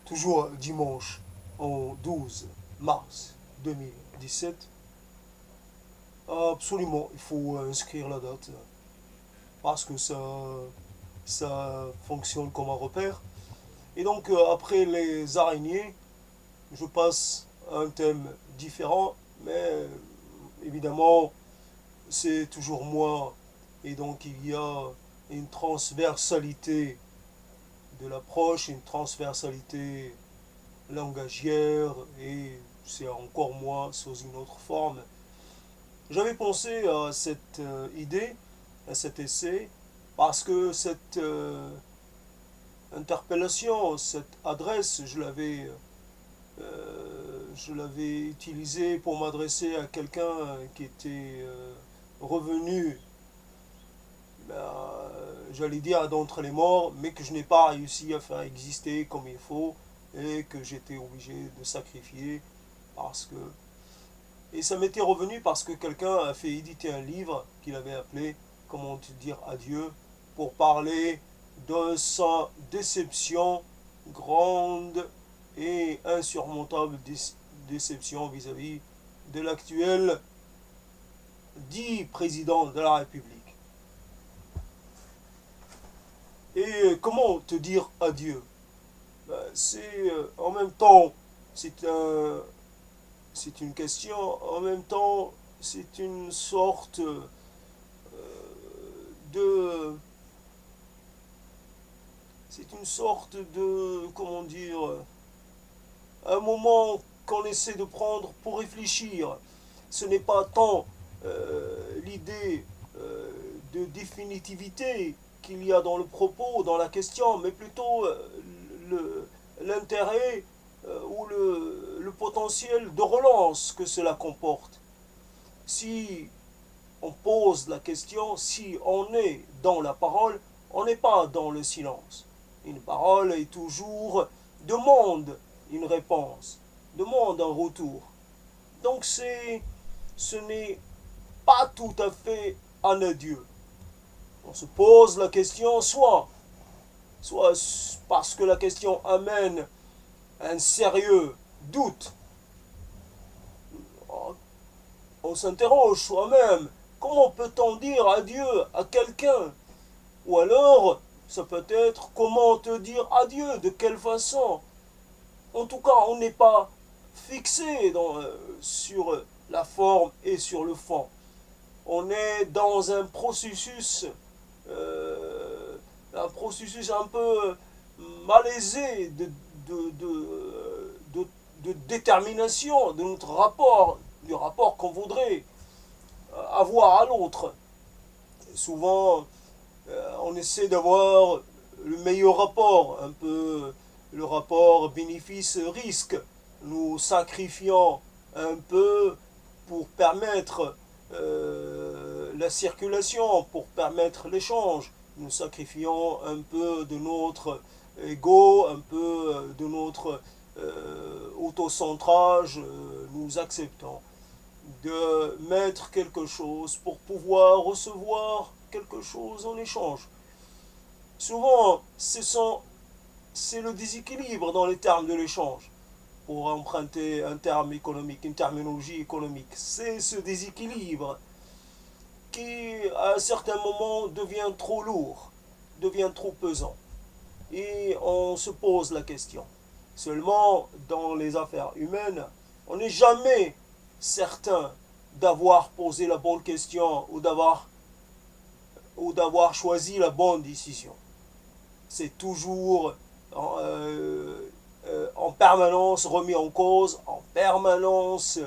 toujours dimanche, en 12 mars 2017. Absolument, il faut inscrire la date parce que ça fonctionne comme un repère. Et donc, après les araignées, je passe à un thème différent, mais évidemment, c'est toujours moi. Et donc, il y a une transversalité de l'approche, une transversalité langagière, et c'est encore moi sous une autre forme. J'avais pensé à cette idée, à cet essai, parce que cette interpellation, cette adresse, je l'avais utilisée pour m'adresser à quelqu'un qui était revenu, j'allais dire, d'entre les morts, mais que je n'ai pas réussi à faire exister comme il faut, et que j'étais obligé de sacrifier parce que... Et ça m'était revenu parce que quelqu'un a fait éditer un livre qu'il avait appelé Comment te dire adieu, pour parler de sa déception grande et insurmontable déception vis-à-vis de l'actuel dit président de la République. Et comment te dire adieu? C'est en même temps, c'est c'est une question, en même temps, c'est une sorte de, c'est une sorte de, comment dire, un moment qu'on essaie de prendre pour réfléchir. Ce n'est pas tant l'idée de définitivité qu'il y a dans le propos, dans la question, mais plutôt l'intérêt ou le potentiel de relance que cela comporte. Si on pose la question, si on est dans la parole, on n'est pas dans le silence. Une parole est toujours demande une réponse, demande un retour. Donc ce n'est pas tout à fait un adieu. On se pose la question soit parce que la question amène un sérieux doute. On s'interroge soi-même, comment peut-on dire adieu à quelqu'un? Ou alors, ça peut être comment te dire adieu, de quelle façon? En tout cas, on n'est pas fixé sur la forme et sur le fond. On est dans un processus un peu malaisé de, de détermination de notre rapport, du rapport qu'on voudrait avoir à l'autre. Souvent, on essaie d'avoir le meilleur rapport, un peu le rapport bénéfice-risque. Nous sacrifions un peu pour permettre la circulation, pour permettre l'échange. Nous sacrifions un peu de notre ego, un peu de notre autocentrage. Nous acceptons de mettre quelque chose pour pouvoir recevoir quelque chose en échange. Souvent, c'est le déséquilibre dans les termes de l'échange. Pour emprunter un terme économique, une terminologie économique, c'est ce déséquilibre qui, à un certain moment, devient trop lourd, devient trop pesant. Et on se pose la question. Seulement, dans les affaires humaines, on n'est jamais certain d'avoir posé la bonne question ou d'avoir choisi la bonne décision. C'est toujours en permanence remis en cause, en permanence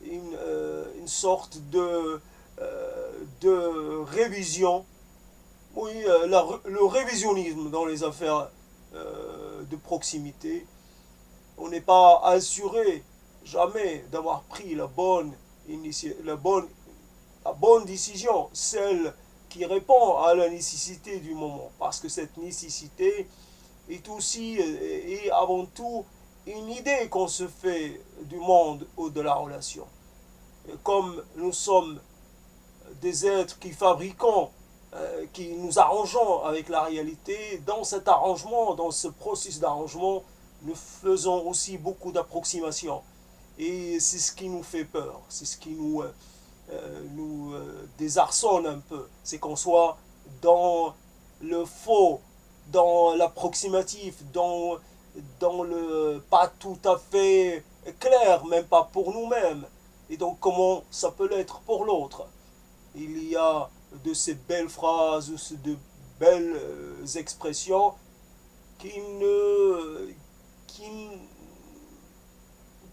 une sorte de révision. Oui, le révisionnisme dans les affaires de proximité. On n'est pas assuré jamais d'avoir pris la bonne décision, celle qui répond à la nécessité du moment. Parce que cette nécessité est aussi et avant tout une idée qu'on se fait du monde ou de la relation. Et comme nous sommes des êtres qui fabriquons qui nous arrangeons avec la réalité. Dans cet arrangement, dans ce processus d'arrangement, nous faisons aussi beaucoup d'approximations. Et c'est ce qui nous fait peur, c'est ce qui nous désarçonne un peu. C'est qu'on soit dans le faux, dans l'approximatif, dans le pas tout à fait clair, même pas pour nous-mêmes. Et donc comment ça peut l'être pour l'autre. Il y a de ces belles phrases, de belles expressions qui ne qui,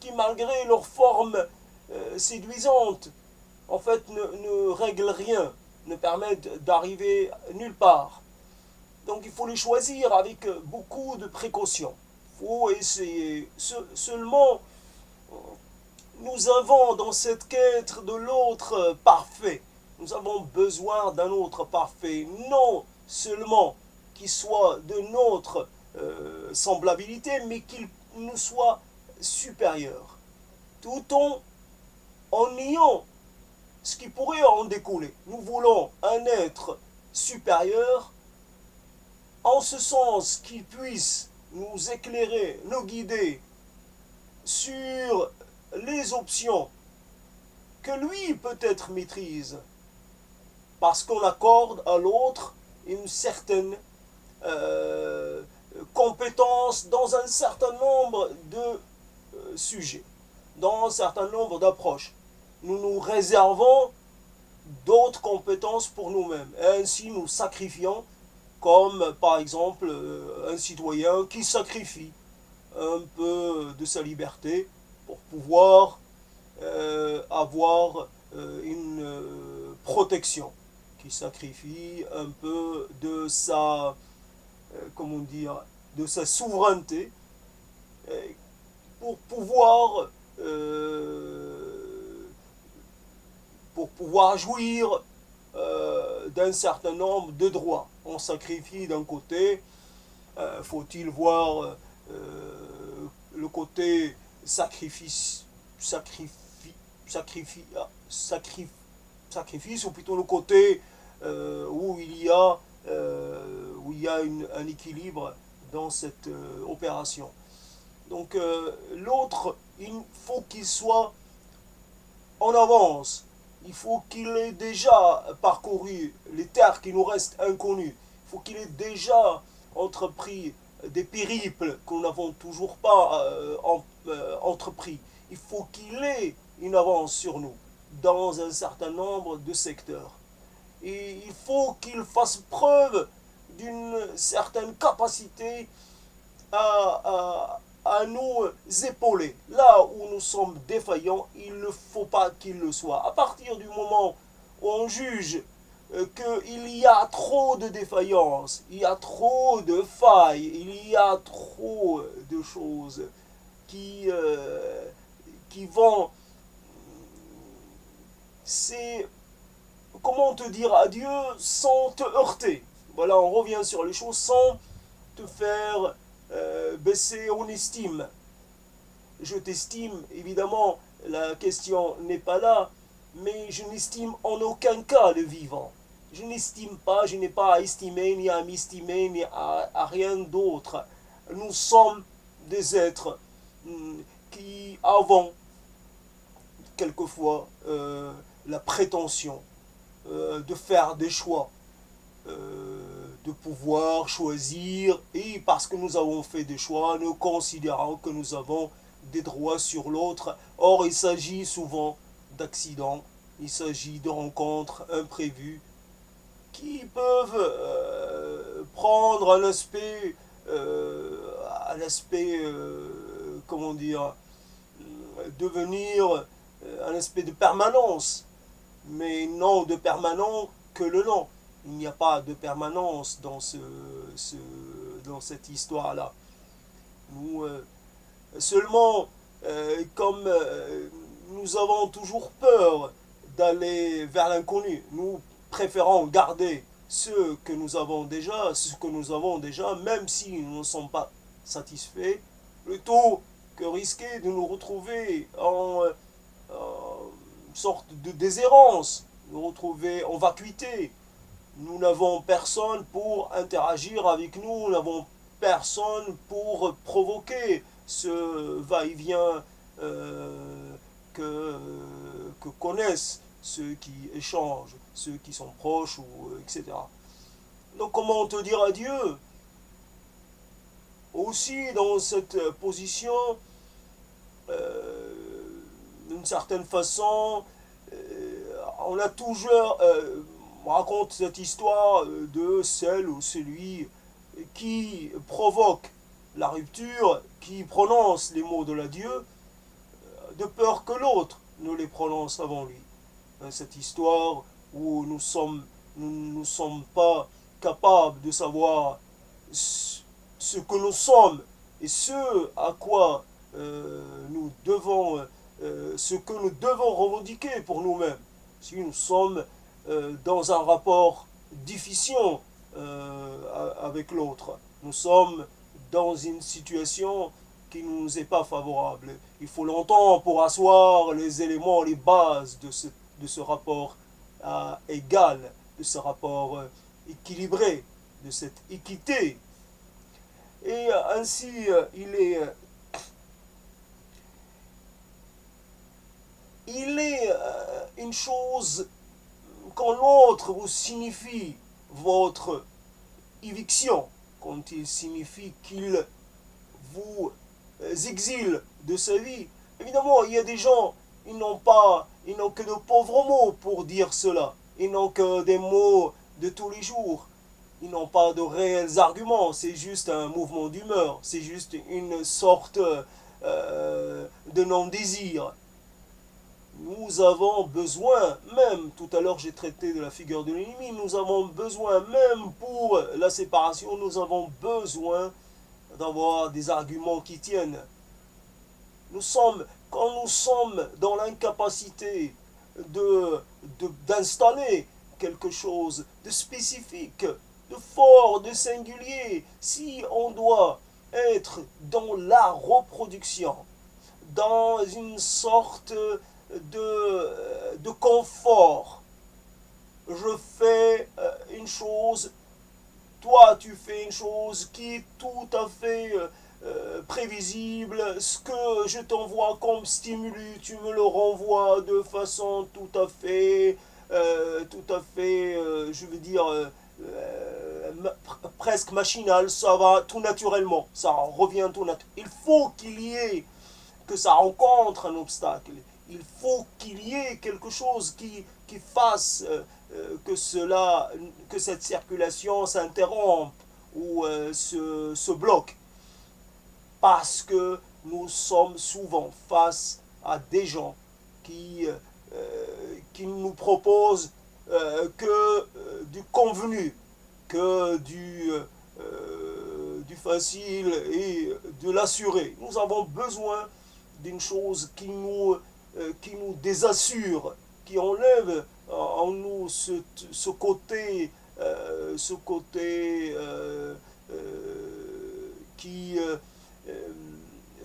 qui malgré leur forme séduisante, en fait ne règlent rien, ne permettent d'arriver nulle part. Donc il faut les choisir avec beaucoup de précaution. Il faut essayer. Seulement, nous avons dans cette quête de l'autre parfait, nous avons besoin d'un autre parfait, non seulement qui soit de notre semblabilité, mais qu'il nous soit supérieur, tout en niant ce qui pourrait en découler. Nous voulons un être supérieur, en ce sens qu'il puisse nous éclairer, nous guider sur les options que lui peut-être maîtrise, parce qu'on accorde à l'autre une certaine compétence dans un certain nombre de sujets, dans un certain nombre d'approches. Nous nous réservons d'autres compétences pour nous-mêmes. Et ainsi, nous sacrifions, comme par exemple un citoyen qui sacrifie un peu de sa liberté pour pouvoir avoir une protection, qui sacrifie un peu de sa, comment dire, de sa souveraineté pour pouvoir jouir d'un certain nombre de droits. On sacrifie d'un côté, faut-il voir le côté sacrifice, sacrifice, ou plutôt le côté où il y a un équilibre dans cette opération. Donc l'autre, il faut qu'il soit en avance. Il faut qu'il ait déjà parcouru les terres qui nous restent inconnues. Il faut qu'il ait déjà entrepris des périples que nous n'avons toujours pas entrepris. Il faut qu'il ait une avance sur nous dans un certain nombre de secteurs. Et il faut qu'il fasse preuve d'une certaine capacité à nous épauler. Là où nous sommes défaillants, il ne faut pas qu'il le soit. À partir du moment où on juge qu'il y a trop de défaillances, il y a trop de failles, il y a trop de choses qui vont... C'est... Comment te dire adieu sans te heurter. Voilà, on revient sur les choses sans te faire baisser en estime. Je t'estime, évidemment, la question n'est pas là, mais je n'estime en aucun cas le vivant. Je n'estime pas, je n'ai pas à estimer, ni à m'estimer, ni à rien d'autre. Nous sommes des êtres qui avons quelquefois la prétention de faire des choix, de pouvoir choisir, et parce que nous avons fait des choix, nous considérons que nous avons des droits sur l'autre. Or, il s'agit souvent d'accidents, il s'agit de rencontres imprévues qui peuvent prendre un aspect comment dire, devenir un aspect de permanence, mais non de permanent que le nom. Il n'y a pas de permanence dans dans cette histoire-là. Nous, seulement, comme nous avons toujours peur d'aller vers l'inconnu, nous préférons garder ce que nous avons déjà, même si nous ne sommes pas satisfaits, plutôt que risquer de nous retrouver en sorte de déshérence, nous retrouver en vacuité, Nous n'avons personne pour interagir avec nous, nous n'avons personne pour provoquer ce va-et-vient que, que connaissent ceux qui échangent, ceux qui sont proches, etc. Donc comment te dire adieu? Aussi dans cette position, d'une certaine façon, on a toujours on raconte cette histoire de celle ou celui qui provoque la rupture, qui prononce les mots de l'adieu, de peur que l'autre ne les prononce avant lui. Cette histoire où nous ne sommes pas capables de savoir ce que nous sommes et ce à quoi nous devons, ce que nous devons revendiquer pour nous-mêmes. Si nous sommes dans un rapport difficile avec l'autre, nous sommes dans une situation qui ne nous est pas favorable. Il faut longtemps pour asseoir les éléments, les bases de ce rapport égal, de ce rapport équilibré, de cette équité. Et ainsi, il est une chose quand l'autre vous signifie votre éviction, quand il signifie qu'il vous exile de sa vie. Évidemment, il y a des gens, ils n'ont que de pauvres mots pour dire cela. Ils n'ont que des mots de tous les jours. Ils n'ont pas de réels arguments. C'est juste un mouvement d'humeur. C'est juste une sorte de non-désir. Nous avons besoin, même tout à l'heure j'ai traité de la figure de l'ennemi, nous avons besoin, même pour la séparation, nous avons besoin d'avoir des arguments qui tiennent. Quand nous sommes dans l'incapacité d'installer quelque chose de spécifique, de fort, de singulier, si on doit être dans la reproduction, dans une sorte de confort, je fais une chose, toi tu fais une chose qui est tout à fait prévisible, ce que je t'envoie comme stimulus, tu me le renvoies de façon tout à fait, je veux dire, presque machinale, ça va tout naturellement, ça revient tout naturellement. Il faut qu'il y ait, que ça rencontre un obstacle, il faut qu'il y ait quelque chose qui fasse que cette circulation s'interrompe ou se bloque. Parce que nous sommes souvent face à des gens qui nous proposent que du convenu, que du facile et de l'assuré. Nous avons besoin d'une chose qui nous désassure, qui enlève en nous ce côté, qui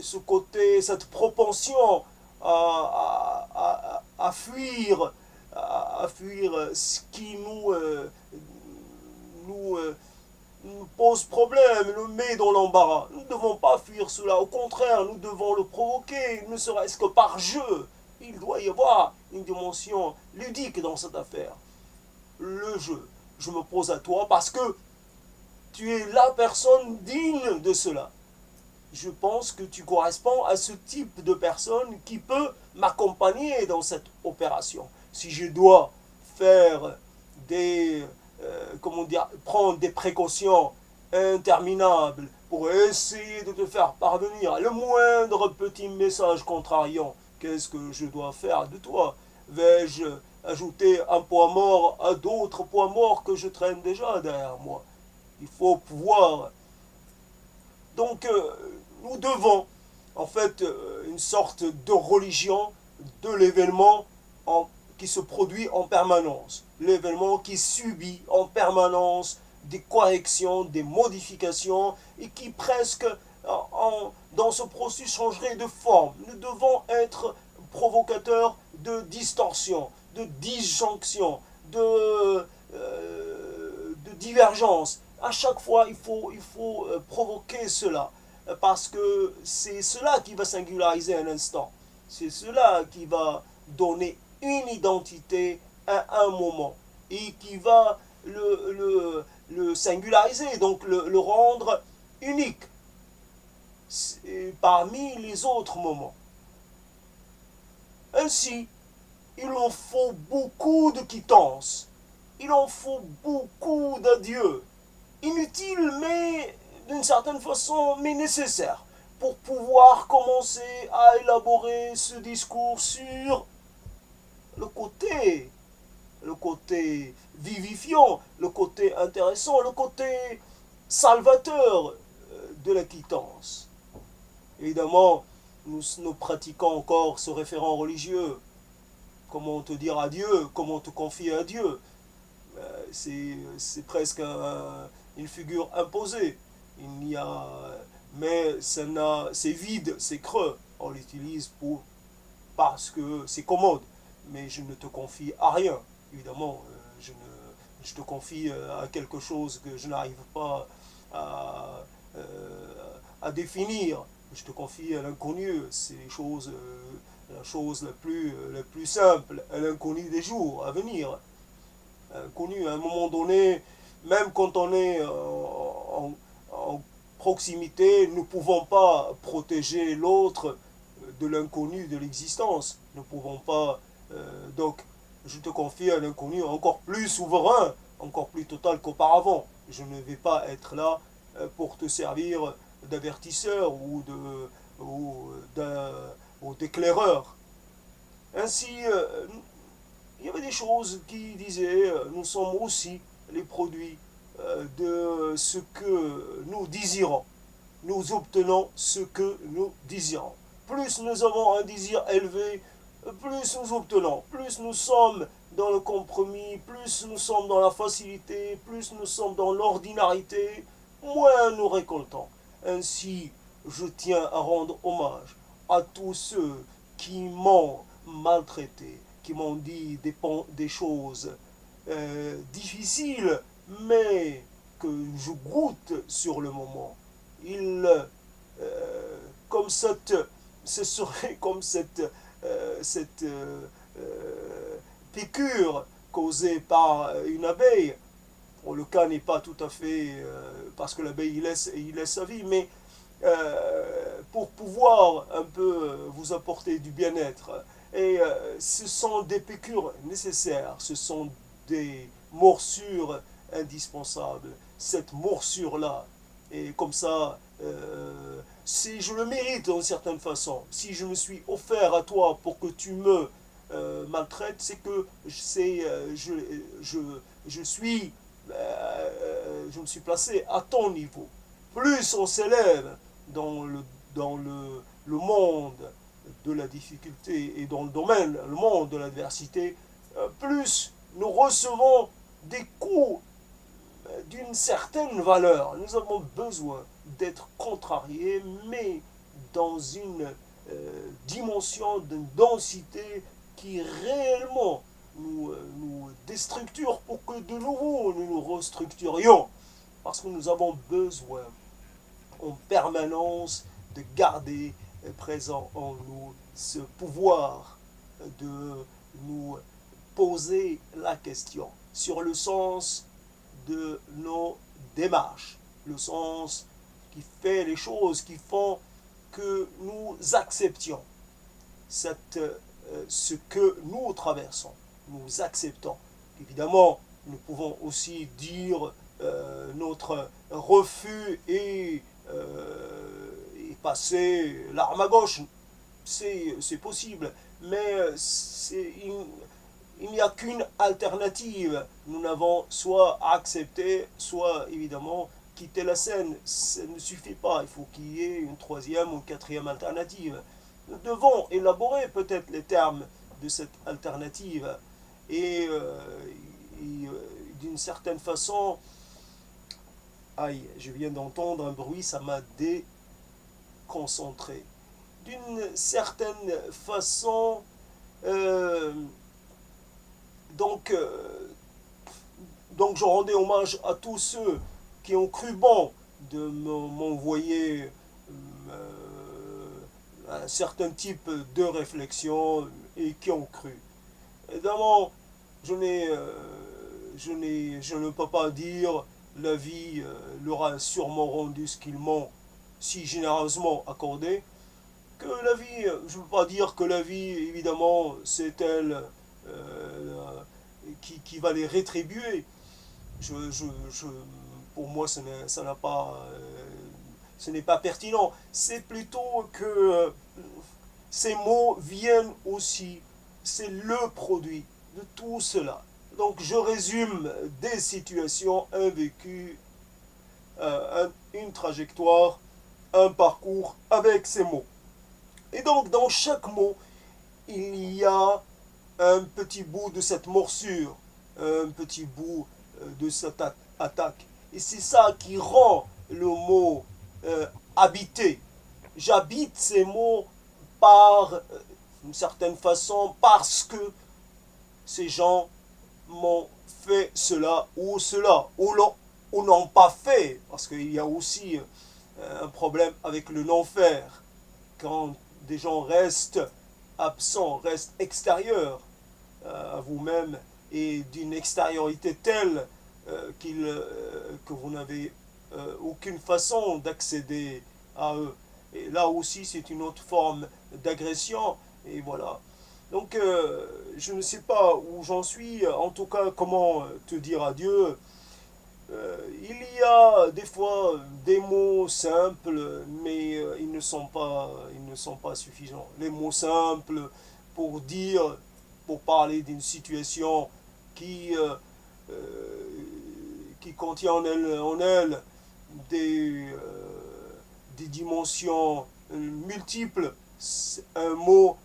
ce côté, cette propension à fuir, à fuir ce qui nous pose problème, nous met dans l'embarras. Nous ne devons pas fuir cela, au contraire, nous devons le provoquer, ne serait-ce que par jeu. Il doit y avoir une dimension ludique dans cette affaire. Le jeu, je me pose à toi parce que tu es la personne digne de cela. Je pense que tu corresponds à ce type de personne qui peut m'accompagner dans cette opération. Si je dois faire prendre des précautions interminables pour essayer de te faire parvenir le moindre petit message contrariant, qu'est-ce que je dois faire de toi? Vais-je ajouter un poids mort à d'autres poids morts que je traîne déjà derrière moi? Il faut pouvoir. Donc, nous devons, en fait, une sorte de religion de l'événement qui se produit en permanence. L'événement qui subit en permanence des corrections, des modifications, et qui presque, dans ce processus, changerait de forme. Nous devons être provocateurs de distorsion, de disjonction, divergence. À chaque fois, il faut provoquer cela, parce que c'est cela qui va singulariser un instant. C'est cela qui va donner une identité à un moment et qui va le singulariser, donc le rendre unique parmi les autres moments. Ainsi, il en faut beaucoup de quittances, il en faut beaucoup d'adieux, inutiles mais d'une certaine façon mais nécessaires, pour pouvoir commencer à élaborer ce discours sur le côté vivifiant, le côté intéressant, le côté salvateur de la quittance. Évidemment, nous pratiquons encore ce référent religieux. Comment te dire adieu, comment te confier à Dieu. C'est presque une figure imposée. Il n'y a, mais c'est vide, c'est creux. On l'utilise parce que c'est commode. Mais je ne te confie à rien. Évidemment, je te confie à quelque chose que je n'arrive pas à, à définir. Je te confie à l'inconnu. C'est la chose la plus simple, à l'inconnu des jours à venir. Inconnu, à un moment donné, même quand on est en proximité, nous ne pouvons pas protéger l'autre de l'inconnu de l'existence. Nous ne pouvons pas. Donc, je te confie à l'inconnu encore plus souverain, encore plus total qu'auparavant. Je ne vais pas être là pour te servir d'avertisseur ou d'éclaireur. Ainsi, il y avait des choses qui disaient nous sommes aussi les produits de ce que nous désirons. Nous obtenons ce que nous désirons. Plus nous avons un désir élevé, plus nous obtenons. Plus nous sommes dans le compromis, plus nous sommes dans la facilité, plus nous sommes dans l'ordinarité, moins nous récoltons. Ainsi, je tiens à rendre hommage à tous ceux qui m'ont maltraité, qui m'ont dit des choses difficiles, mais que je goûte sur le moment. Comme ce serait comme piqûre causée par une abeille. Bon, le cas n'est pas tout à fait parce que l'abeille il laisse sa vie, mais pour pouvoir un peu vous apporter du bien-être. Et ce sont des piqûres nécessaires, ce sont des morsures indispensables. Cette morsure-là, et comme ça, si je le mérite d'une certaine façon, si je me suis offert à toi pour que tu me maltraites, c'est que je suis, je me suis placé à ton niveau. Plus on s'élève dans le monde de la difficulté et dans le monde de l'adversité, plus nous recevons des coups d'une certaine valeur. Nous avons besoin d'être contrariés, mais dans une dimension, d'une densité qui réellement nous déstructure pour que de nouveau nous nous restructurions. Parce que nous avons besoin en permanence de garder présent en nous ce pouvoir de nous poser la question sur le sens de nos démarches, le sens qui fait les choses qui font que nous acceptions ce que nous traversons. Nous acceptons. Évidemment, nous pouvons aussi dire notre refus et passer l'arme à gauche. C'est possible, mais il n'y a qu'une alternative. Nous n'avons soit accepté, soit évidemment quitter la scène. Ça ne suffit pas. Il faut qu'il y ait une troisième ou une quatrième alternative. Nous devons élaborer peut-être les termes de cette alternative. Et, d'une certaine façon, aïe, je viens d'entendre un bruit, ça m'a déconcentré. D'une certaine façon, donc, Donc je rendais hommage à tous ceux qui ont cru bon de m'envoyer un certain type de réflexion et qui ont cru. Évidemment, je ne peux pas dire la vie leur a sûrement rendu ce qu'ils m'ont si généreusement accordé. Que la vie, je ne veux pas dire que la vie, évidemment, c'est elle qui va les rétribuer. Je, je, je, pour moi, ça n'a pas, ce n'est pas pertinent. C'est plutôt que ces mots viennent aussi, c'est le produit de tout cela. Donc je résume des situations, un vécu, une trajectoire, un parcours avec ces mots. Et donc dans chaque mot, il y a un petit bout de cette morsure, un petit bout de cette attaque. Et c'est ça qui rend le mot habité. J'habite ces mots par une certaine façon parce que ces gens m'ont fait cela, ou n'ont pas fait, parce qu'il y a aussi un problème avec le non-faire. Quand des gens restent absents, restent extérieurs à vous-même et d'une extériorité telle que vous n'avez aucune façon d'accéder à eux. Et là aussi, c'est une autre forme d'agression. Et voilà. Donc, je ne sais pas où j'en suis. En tout cas, comment te dire adieu. Il y a des fois des mots simples, mais ils ne sont pas suffisants. Les mots simples pour dire, pour parler d'une situation qui, euh, euh, qui contient en elle des, des dimensions multiples. Un mot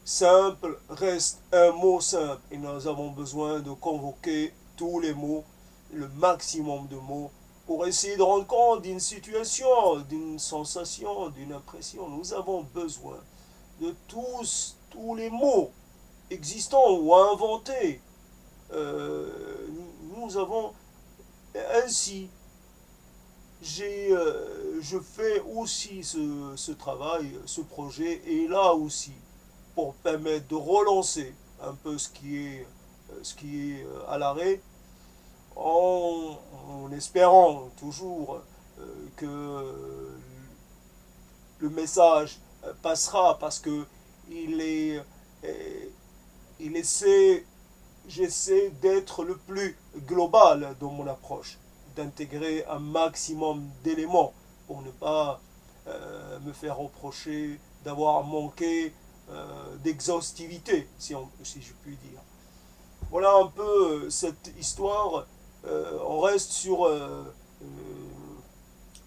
simple reste un mot simple et nous avons besoin de convoquer tous les mots, le maximum de mots pour essayer de rendre compte d'une situation, d'une sensation, d'une impression. Nous avons besoin de tous les mots existants ou inventés. Nous avons ainsi, je fais aussi ce travail, ce projet, et là aussi, pour permettre de relancer un peu ce qui est à l'arrêt, en espérant toujours que le message passera parce que il est, il essaie, j'essaie d'être le plus global dans mon approche, d'intégrer un maximum d'éléments pour ne pas me faire reprocher d'avoir manqué d'exhaustivité, si je puis dire. Voilà un peu cette histoire. On reste sur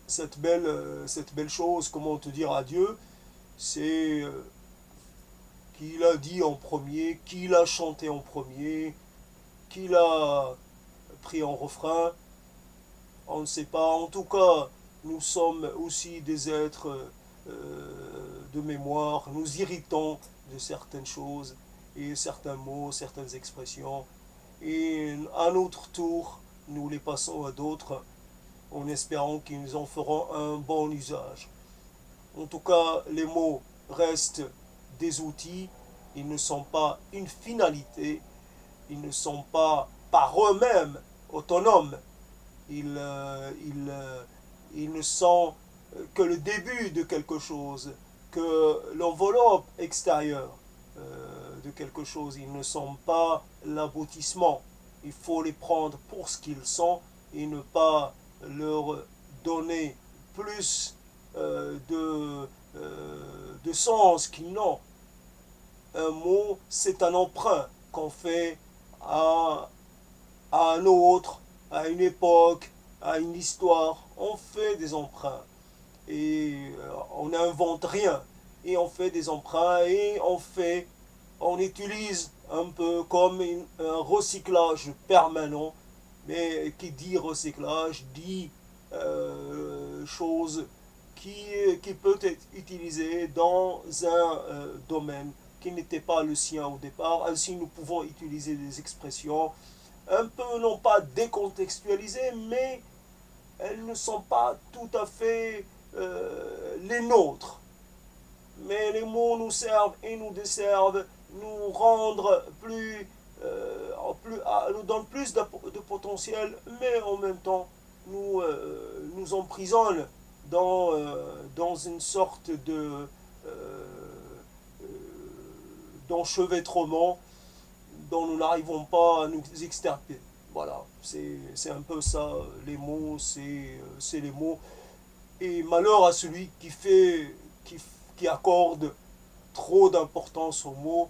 cette belle chose, comment te dire adieu. C'est qui l'a dit en premier, qui l'a chanté en premier, qui l'a pris en refrain. On ne sait pas. En tout cas, nous sommes aussi des êtres de mémoire. Nous irritons de certaines choses et certains mots, certaines expressions. Et à notre tour, nous les passons à d'autres en espérant qu'ils en feront un bon usage. En tout cas, les mots restent des outils, ils ne sont pas une finalité, ils ne sont pas par eux-mêmes autonomes, ils ne sont que le début de quelque chose, que l'enveloppe extérieure de quelque chose. Ils ne sont pas l'aboutissement. Il faut les prendre pour ce qu'ils sont et ne pas leur donner plus de sens qu'ils n'ont. Un mot, c'est un emprunt qu'on fait à, à un autre, à une époque, à une histoire. On fait des emprunts et on n'invente rien. Et on fait des emprunts et on utilise un peu comme un recyclage permanent. Mais qui dit recyclage dit chose qui peut être utilisée dans un domaine qui n'était pas le sien au départ. Ainsi, nous pouvons utiliser des expressions un peu, non pas décontextualisées, mais elles ne sont pas tout à fait les nôtres. Mais les mots nous servent et nous desservent, nous rendre nous donnent plus de potentiel, mais en même temps nous emprisonnent dans une sorte euh, d'enchevêtrement dont nous n'arrivons pas à nous extirper. Voilà, c'est un peu ça, les mots, c'est les mots. Et malheur à celui qui accorde trop d'importance aux mots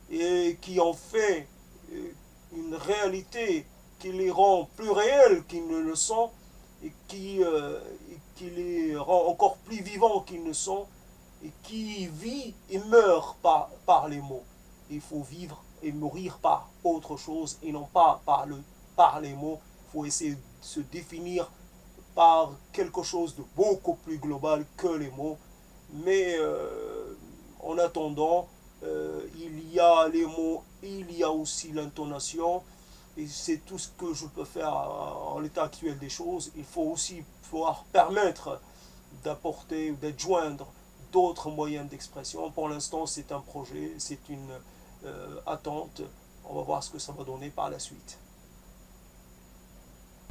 et qui en fait une réalité qui les rend plus réels qu'ils ne le sont et qui les rend encore plus vivants qu'ils ne sont et qui vit et meurt par les mots. Il faut vivre et mourir par autre chose et non pas par les mots. Il faut essayer de se définir par quelque chose de beaucoup plus global que les mots. Mais en attendant, il y a les mots, il y a aussi l'intonation, et c'est tout ce que je peux faire en l'état actuel des choses. Il faut aussi pouvoir permettre d'apporter ou d'adjoindre d'autres moyens d'expression. Pour l'instant, c'est un projet, c'est une attente. On va voir ce que ça va donner par la suite.